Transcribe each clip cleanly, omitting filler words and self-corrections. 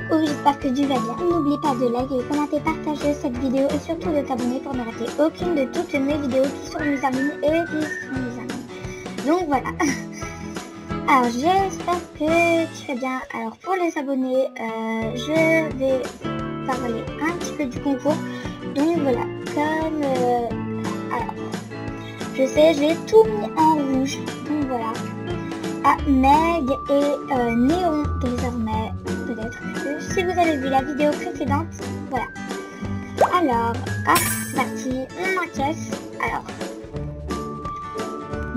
coucou, j'espère que tu vas bien. N'oublie pas de liker, commenter, partager cette vidéo et surtout de t'abonner pour ne rater aucune de toutes mes vidéos qui sont mises en ligne et qui sont mises en ligne. Donc voilà. Alors j'espère que tu vas bien. Alors pour les abonnés, je vais parler un petit peu du concours. Donc voilà, comme... alors, je sais, j'ai tout mis en rouge. Donc voilà. Meg et Néon désormais, peut-être que si vous avez vu la vidéo précédente, voilà. Alors, c'est parti, on encaisse. Alors,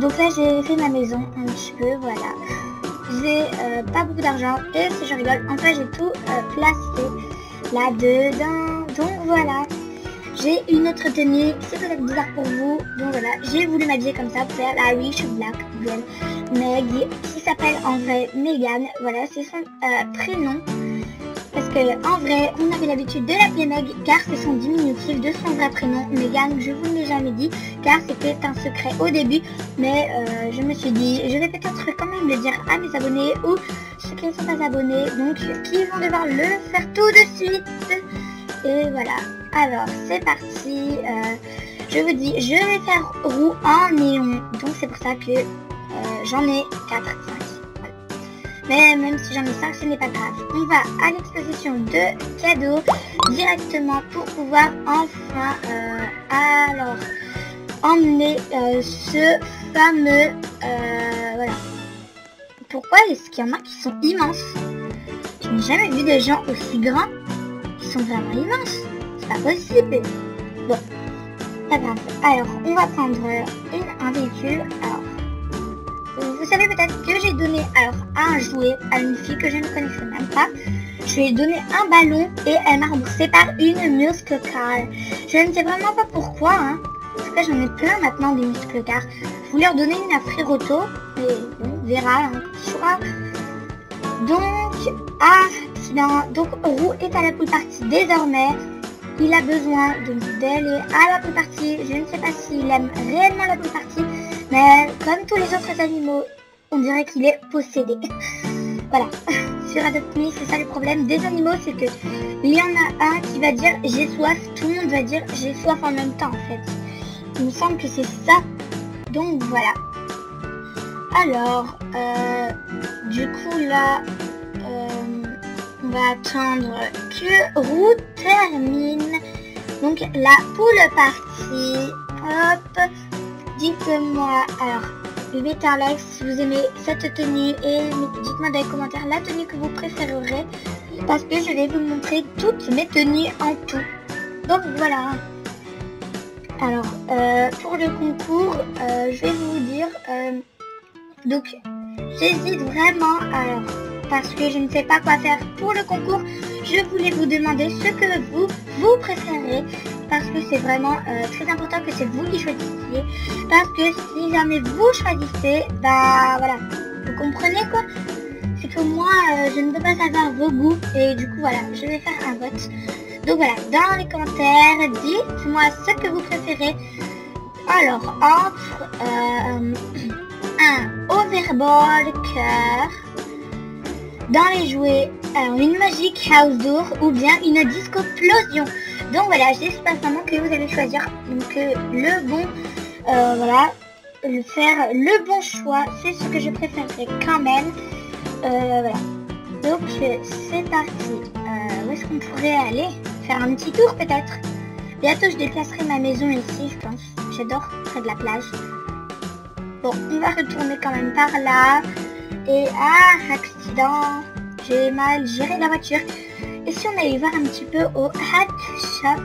donc là j'ai fait ma maison un petit peu, voilà. J'ai pas beaucoup d'argent et si je rigole, en fait j'ai tout placé là-dedans, donc voilà. J'ai une autre tenue, c'est peut-être bizarre pour vous, donc voilà, j'ai voulu m'habiller comme ça pour faire la Rich Black Girl Meg, qui s'appelle en vrai Megan, voilà, c'est son prénom, parce que en vrai, on avait l'habitude de l'appeler Meg, car c'est son diminutif de son vrai prénom, Megan, je vous l'ai jamais dit, car c'était un secret au début, mais je me suis dit, je vais peut-être quand même le dire à mes abonnés, ou ceux qui ne sont pas abonnés, donc qui vont devoir le faire tout de suite, et voilà. Alors c'est parti, je vous dis, je vais faire roue en néon, donc c'est pour ça que j'en ai 4, 5, voilà. Mais même si j'en ai 5, ce n'est pas grave. On va à l'exposition de cadeaux directement pour pouvoir enfin alors emmener ce fameux, voilà. Pourquoi est-ce qu'il y en a qui sont immenses? Je n'ai jamais vu des gens aussi grands, ils sont vraiment immenses. Pas possible. Bon, pas grave. Alors, on va prendre un véhicule. Alors, vous savez peut-être que j'ai donné un jouet à une fille que je ne connaissais même pas. Je lui ai donné un ballon et elle m'a remboursé par une muscle car. Je ne sais vraiment pas pourquoi. Hein. En tout cas, j'en ai plein maintenant des muscle car. Je voulais leur donner une à Fréroto, mais bon, on verra un petit choix. Donc, accident. Donc, Roux est à la pool party désormais. Il a besoin d'aller à la pool party. Je ne sais pas s'il aime réellement la pool party, mais comme tous les autres animaux, on dirait qu'il est possédé. Voilà. Sur Adopt Me, c'est ça le problème des animaux, c'est que il y en a un qui va dire j'ai soif, tout le monde va dire j'ai soif en même temps en fait. Il me semble que c'est ça. Donc voilà. Alors, du coup là, on va attendre que Roux termine. Donc la pool party. Hop. Dites-moi alors. Mettez un like si vous aimez cette tenue et dites-moi dans les commentaires la tenue que vous préférerez. Parce que je vais vous montrer toutes mes tenues en tout. Donc voilà. Alors pour le concours, je vais vous dire. Donc j'hésite vraiment alors. Parce que je ne sais pas quoi faire pour le concours, je voulais vous demander ce que vous préférez, parce que c'est vraiment très important que c'est vous qui choisissiez, parce que si jamais vous choisissez, bah voilà, vous comprenez quoi, c'est que moi je ne peux pas savoir vos goûts, et du coup voilà, je vais faire un vote. Donc voilà, dans les commentaires, dites-moi ce que vous préférez. Alors, entre un overball cœur, dans les jouets, une Magic House Door ou bien une Discoplosion. Donc voilà, j'espère vraiment que vous allez choisir le bon, voilà, faire le bon choix. C'est ce que je préférerais quand même. Voilà. Donc c'est parti. Où est-ce qu'on pourrait aller? Faire un petit tour peut-être. Bientôt je déplacerai ma maison ici, je pense. J'adore près de la plage. Bon, on va retourner quand même par là. Et accident, j'ai mal géré la voiture. Et si on allait voir un petit peu au hat shop.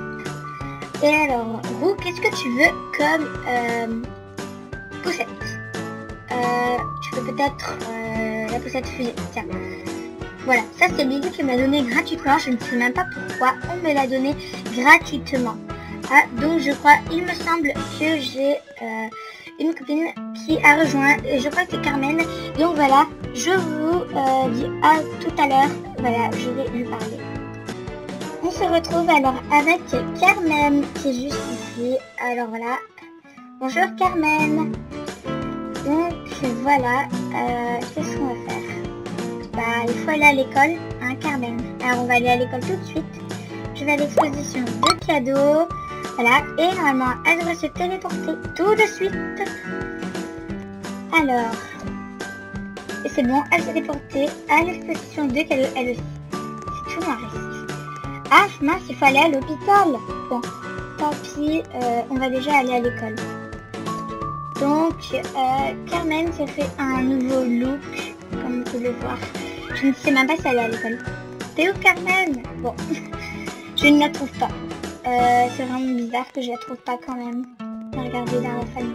Et alors, Roux, qu'est-ce que tu veux comme poussette? Tu veux peut-être la poussette fusée. Tiens. Voilà, ça c'est Lily qui m'a donné gratuitement. Je ne sais même pas pourquoi on me l'a donné gratuitement. Donc je crois, il me semble que j'ai une copine qui a rejoint, je crois que c'est Carmen. Donc voilà, je vous dis à tout à l'heure. Voilà, je vais lui parler. On se retrouve alors avec Carmen qui est juste ici. Alors voilà, bonjour Carmen. Donc voilà, qu'est-ce qu'on va faire? Bah il faut aller à l'école, hein Carmen. Alors on va aller à l'école tout de suite. Je vais à l'exposition de cadeaux. Voilà, et normalement elle devrait se téléporter tout de suite. Alors, et c'est bon, elle s'est téléportée à l'exposition de cadeaux, elle aussi. C'est tout réussi. Ah mince, il faut aller à l'hôpital. Bon, tant pis, on va déjà aller à l'école. Donc, Carmen s'est fait un nouveau look, comme vous pouvez voir. Je ne sais même pas si elle est à l'école. T'es où Carmen? Bon, je ne la trouve pas. C'est vraiment bizarre que je la trouve pas quand même. Regardez dans la famille.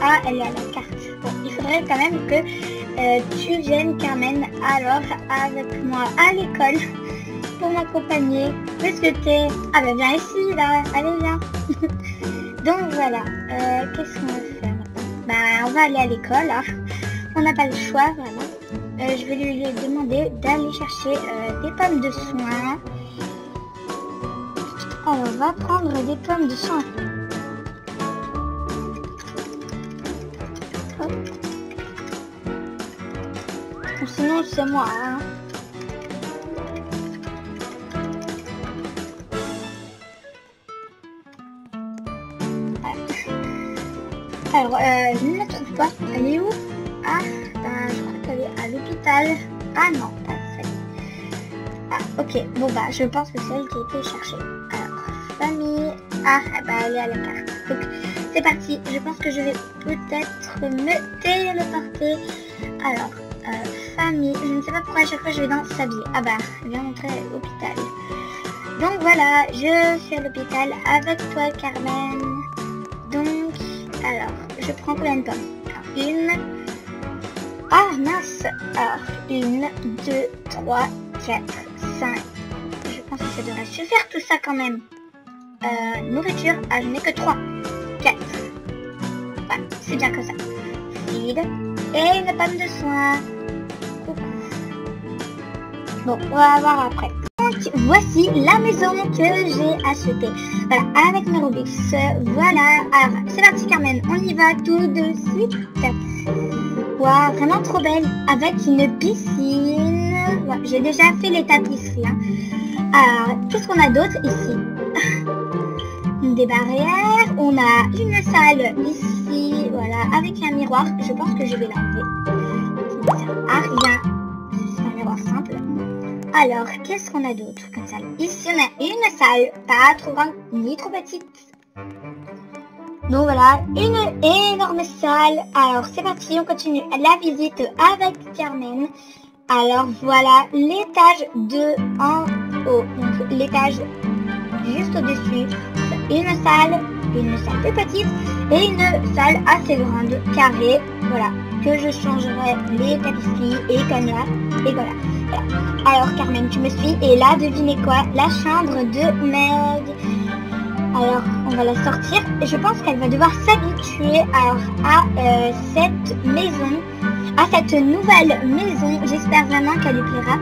Ah, elle est à la carte. Bon, il faudrait quand même que tu viennes Carmen alors avec moi à l'école pour m'accompagner. Où est-ce que t'es? Ah bah viens ici là, allez viens. Donc voilà, qu'est-ce qu'on va faire maintenant? Bah on va aller à l'école, hein. On n'a pas le choix vraiment. Je vais lui demander d'aller chercher des pommes de soin. Alors on va prendre des pommes de soin. Hop. Ou sinon c'est moi, hein. Alors, je ne la trouve pas. Elle est où? Ah, je crois qu'elle est à l'hôpital. Ah non, pas celle. Ah, ok. Bon, bah, je pense que c'est elle qui a été cherchée. Alors, famille. Ah, bah, elle est à la carte. Donc, c'est parti. Je pense que je vais peut-être me téléporter. Alors, famille. Je ne sais pas pourquoi à chaque fois je vais dans s'habiller. Ah bah, je viens montrer l'hôpital. Donc, voilà. Je suis à l'hôpital avec toi, Carmen. Donc, alors, je prends combien de pommes? Alors, une. Ah, mince. Alors, 1, 2, 3, 4, 5. Je pense que ça devrait suffire tout ça quand même. Nourriture. Ah, je n'ai que 3. 4. Voilà, c'est bien comme ça. Feed. Et une pomme de soin. Coucou. Bon, on va voir après. Voici la maison que j'ai achetée. Voilà, avec mes Robux. Voilà. Alors, c'est parti Carmen. On y va tout de suite. Waouh, vraiment trop belle. Avec une piscine. Ouais, j'ai déjà fait les tapisseries. Hein. Alors, qu'est-ce qu'on a d'autre ici? Des barrières. On a une salle ici. Voilà, avec un miroir. Je pense que je vais l'enlever. Ça ne sert à rien. C'est un miroir simple. Alors, qu'est-ce qu'on a d'autre comme salle? Ici, on a une salle, pas trop grande ni trop petite. Donc voilà, une énorme salle. Alors, c'est parti, on continue la visite avec Carmen. Alors, voilà l'étage de en haut. Donc, l'étage juste au-dessus. Une salle plus petite et une salle assez grande, carrée. Voilà, que je changerai les tapisseries et comme là, et voilà. Alors Carmen, tu me suis et là, devinez quoi? La chambre de Meg. Alors, on va la sortir. Je pense qu'elle va devoir s'habituer à cette maison, à cette nouvelle maison. J'espère vraiment qu'elle lui plaira,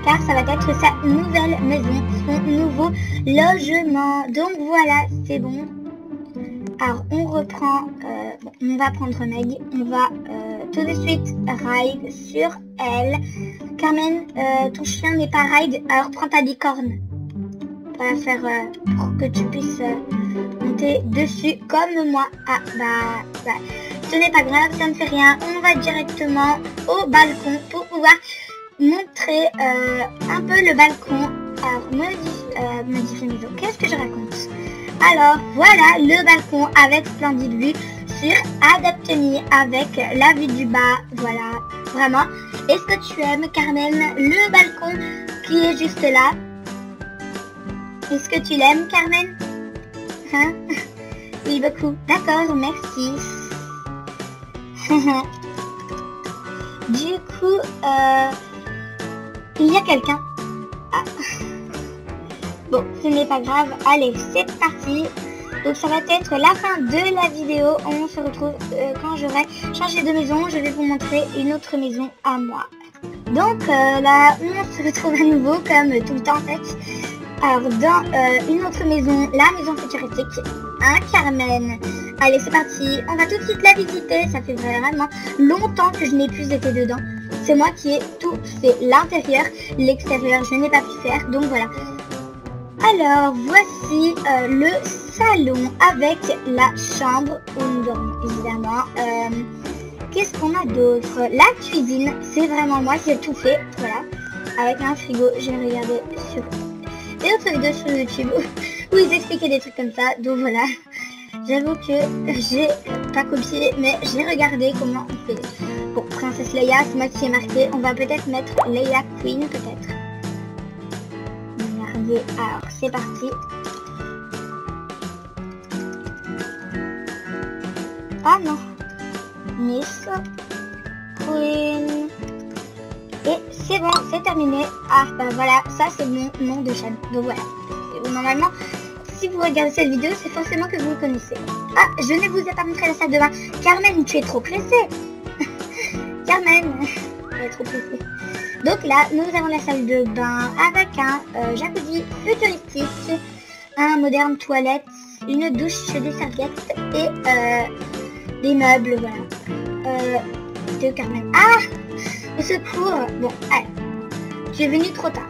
car ça va être sa nouvelle maison, son nouveau logement. Donc voilà, c'est bon. Alors, on reprend, bon, on va prendre Meg, on va tout de suite ride sur elle. Carmen, ton chien n'est pas ride, alors prends ta bicorne. On va la faire pour que tu puisses monter dessus comme moi. Ah, bah, ce n'est pas grave, ça ne fait rien. On va directement au balcon pour pouvoir montrer un peu le balcon. Alors, modifier maison, qu'est-ce que je raconte? Alors, voilà le balcon avec splendide vue sur Adopt Me avec la vue du bas. Voilà, vraiment. Est-ce que tu aimes, Carmen, le balcon qui est juste là? Est-ce que tu l'aimes, Carmen? Hein? Oui, beaucoup. D'accord, merci. Du coup, il y a quelqu'un. Ah. Bon, ce n'est pas grave. Allez, c'est parti. Donc ça va être la fin de la vidéo. On se retrouve quand j'aurai changé de maison. Je vais vous montrer une autre maison à moi. Donc là, on se retrouve à nouveau comme tout le temps en fait. Alors dans une autre maison, la maison futuristique, un Carmen. Allez, c'est parti. On va tout de suite la visiter. Ça fait vraiment longtemps que je n'ai plus été dedans. c'est moi qui ai tout fait. L'intérieur, l'extérieur, je n'ai pas pu faire. Donc voilà. Alors, voici le salon avec la chambre où nous dormons, évidemment. Qu'est-ce qu'on a d'autre? La cuisine, c'est vraiment moi qui ai tout fait. Voilà. Avec un frigo, j'ai regardé sur des autres vidéos sur YouTube où ils expliquaient des trucs comme ça. Donc voilà. J'avoue que j'ai pas copié, mais j'ai regardé comment on fait. Bon, Princesse Leia, c'est moi qui ai marqué. On va peut-être mettre Leia Queen, peut-être. Regardez, alors c'est parti. Ah non. Miss Queen. Et c'est bon, c'est terminé. Ah bah voilà, ça c'est mon nom de chaîne. Donc voilà. Et normalement, si vous regardez cette vidéo, c'est forcément que vous le connaissez. Ah, je ne vous ai pas montré la salle de bain. Carmen, tu es trop pressée. Carmen, elle est trop pressée. Donc là, nous avons la salle de bain avec un jacuzzi futuristique, un moderne toilette, une douche, des serviettes et des meubles, voilà. De Carmen. Ah, au secours. Bon, allez, tu es venu trop tard.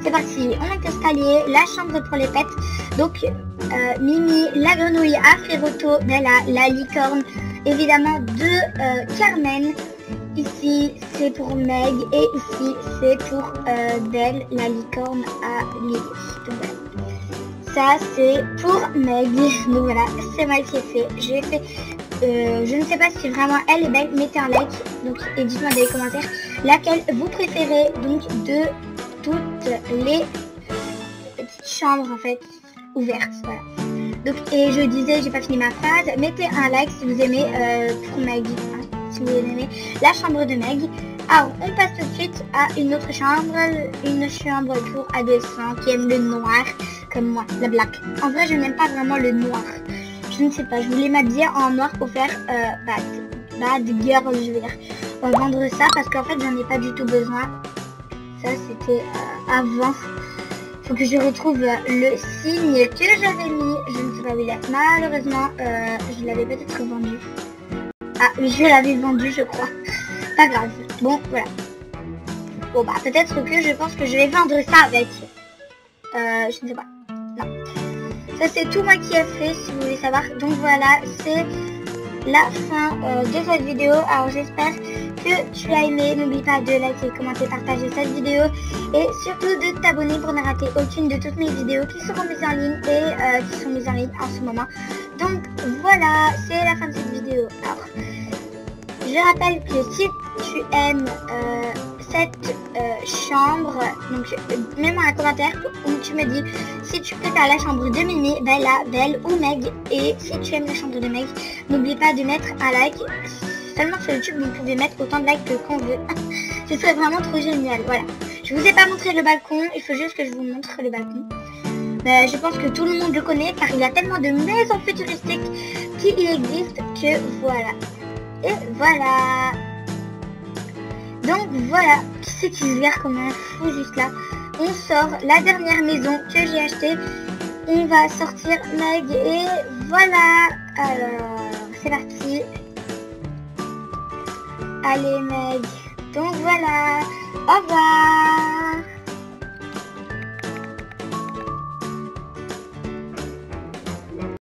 C'est parti, on est installé, la chambre pour les pets. Donc, Mimi, la grenouille, Affiroto, Bella, la licorne, évidemment de Carmen. Ici, c'est pour Meg et ici, c'est pour Belle, la licorne à Lily. Donc voilà. Ça, c'est pour Meg. Donc voilà, c'est moi qui ai fait. J'ai fait... je ne sais pas si vraiment elle est belle, mettez un like. Donc, et dites-moi dans les commentaires laquelle vous préférez donc de toutes les petites chambres en fait ouvertes. Voilà. Donc, et je disais, j'ai pas fini ma phrase, mettez un like si vous aimez pour Meg. Si vous aimez la chambre de Meg. Alors, on passe tout de suite à une autre chambre. Une chambre pour adolescents qui aiment le noir, comme moi, la black. En vrai, je n'aime pas vraiment le noir. Je ne sais pas, je voulais m'habiller en noir pour faire bad girl, je veux dire. On va vendre ça parce qu'en fait, j'en ai pas du tout besoin. Ça, c'était avant. Faut que je retrouve le signe que j'avais mis. Je ne sais pas où il est. Malheureusement, je l'avais peut-être vendu. Ah, mais je l'avais vendu, je crois. Pas grave. Bon, voilà. Bon, bah, peut-être que je pense que je vais vendre ça avec. Je ne sais pas. Non. Ça, c'est tout moi qui ai fait, si vous voulez savoir. Donc, voilà, c'est la fin de cette vidéo. Alors, j'espère que tu as aimé. N'oublie pas de liker, commenter, partager cette vidéo. Et surtout de t'abonner pour ne rater aucune de toutes mes vidéos qui seront mises en ligne et qui sont mises en ligne en ce moment. Donc voilà, c'est la fin de cette vidéo. Alors, je rappelle que si tu aimes cette chambre, donc mets-moi un commentaire où tu me dis si tu préfères la chambre de Mimi, Bella, Belle ou Meg. Et si tu aimes la chambre de Meg, n'oublie pas de mettre un like. Seulement sur YouTube, vous pouvez mettre autant de likes que qu'on veut. Ce serait vraiment trop génial. Voilà. Je vous ai pas montré le balcon, il faut juste que je vous montre le balcon. Je pense que tout le monde le connaît car il y a tellement de maisons futuristiques qui y existent que voilà. Et voilà. Donc voilà, qui c'est qui se gare comme un fou juste là. On sort la dernière maison que j'ai achetée. On va sortir Meg et voilà. Alors, c'est parti. Allez Meg. Donc voilà. Au revoir.